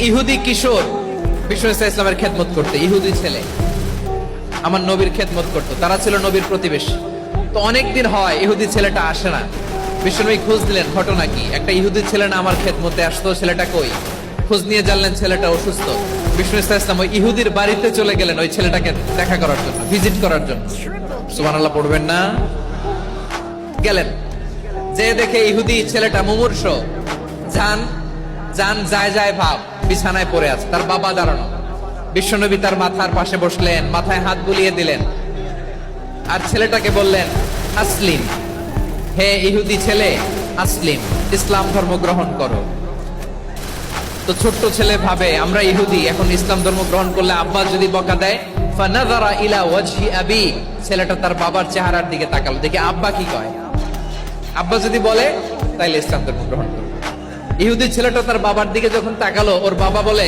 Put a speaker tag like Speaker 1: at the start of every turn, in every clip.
Speaker 1: ইহুদি কিশোর বিষ্ণু ইসলামের খেদমত করতে, ইহুদি ছেলে আমার নবীর খেদমত করতো, তারা ছিল নবীর প্রতিবেশী। তো অনেকদিন হয় ইহুদি ছেলেটা আসে না। বিষ্ণুনবী খোঁজ দিলেন, ঘটনা কি? একটা ইহুদি ছেলে না আমার খেদমতে আসতো, ছেলেটা কই? খোঁজ নিয়ে জানলেন ছেলেটা অসুস্থ। বিষ্ণু ইসলাম ওই ইহুদির বাড়িতে চলে গেলেন ওই ছেলেটাকে দেখা করার জন্য, ভিজিট করার জন্য। সুবহানাল্লাহ পড়বেন না? গেলেন, যে দেখে ইহুদি ছেলেটা মুমূর্ষ, জান জান যায় যায় ভাব, বিছানায় পড়ে আছে, তার বাবা দাঁড়ানো। বিশ্বনবী তার মাথার পাশে বসলেন, মাথায় হাত বুলিয়ে দিলেন, আর ছেলেটাকে বললেন, আসলিম, হে ইহুদি ছেলে, আসলিম, ইসলাম ধর্ম গ্রহণ করো। তো ছোট্ট ছেলে ভাবে আমরা ইহুদি, এখন ইসলাম ধর্ম গ্রহণ করলে আব্বা যদি বকা দেয়। ফানাযারা ইলা ওয়াজহি আবি, ছেলেটা তার বাবার চেহারার দিকে তাকালো, দেখে আব্বা কি কয়। আব্বা যদি বলে তাইলে ইসলাম ধর্ম গ্রহণ করবে। ইহুদি ছেলেটা তার বাবার দিকে যখন তাকালো, ওর বাবা বলে,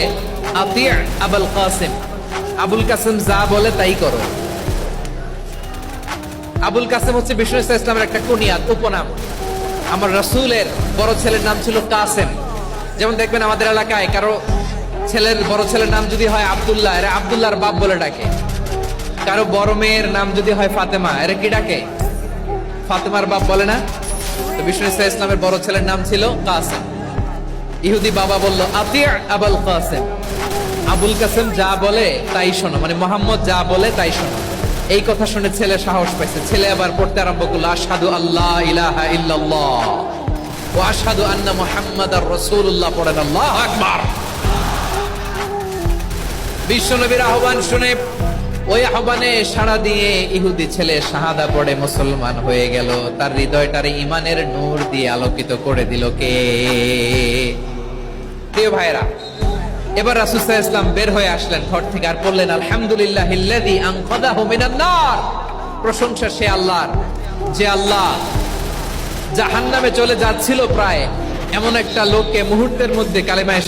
Speaker 1: আতিয়া আবুল কাসিম, আবুল কাসিম যা বলে তাই করো। আবুল কাসিম হচ্ছে বিষ্ণু ইসলামের একটা কুনিয়াত, উপনাম। আমার রাসূলের বড় ছেলের নাম ছিল কাসেম। যেমন দেখবেন আমাদের এলাকায় কারো ছেলের বড় ছেলের নাম যদি হয় আব্দুল্লাহ, এরা আব্দুল্লাহর বাপ বলে ডাকে। কারো বড় মেয়ের নাম যদি হয় ফাতেমা, এরা কি ডাকে? ফাতেমার বাপ বলে না? তো বিষ্ণু ইসলামের বড় ছেলের নাম ছিল কাসেম। ইহুদি বাবা বলল, আতিয়া আবুল কাসেম, আবুল কাসেম যা বলে তাই শোনো, মানে মোহাম্মদ যা বলে তাই শোনো। এই কথা শুনে ছেলে সাহস পাইছে, ছেলে আবার পড়তে আরম্ভ করলো, আশহাদু আল্লাহ ইলাহা ইল্লাল্লাহ ওয়া আশহাদু আন্না মুহাম্মাদার রাসূলুল্লাহ, পড়েন আল্লাহু আকবার। বিশ্বনবীর আহ্বান শুনে, ওই আহ্বানে সাড়া দিয়ে ইহুদি ছেলে শাহাদা পড়ে মুসলমান হয়ে গেল। তার হৃদয়টারে ঈমানের নূর দিয়ে আলোকিত করে দিল কে? প্রিয় ভাইরা, এবার রাসূল সাল্লাল্লাহু আলাইহি ওয়াসাল্লাম বের হয়ে আসলেন ঘর থেকে, আর বললেন, আলহামদুলিল্লাহিল্লাযী আনকাযাহু মিনান নার, প্রশংসা সে আল্লাহর, যে আল্লাহ জাহান্নামে চলে যাচ্ছিল প্রায়, এমন একটা লোককে মুহূর্তের মধ্যে কালেমায়ে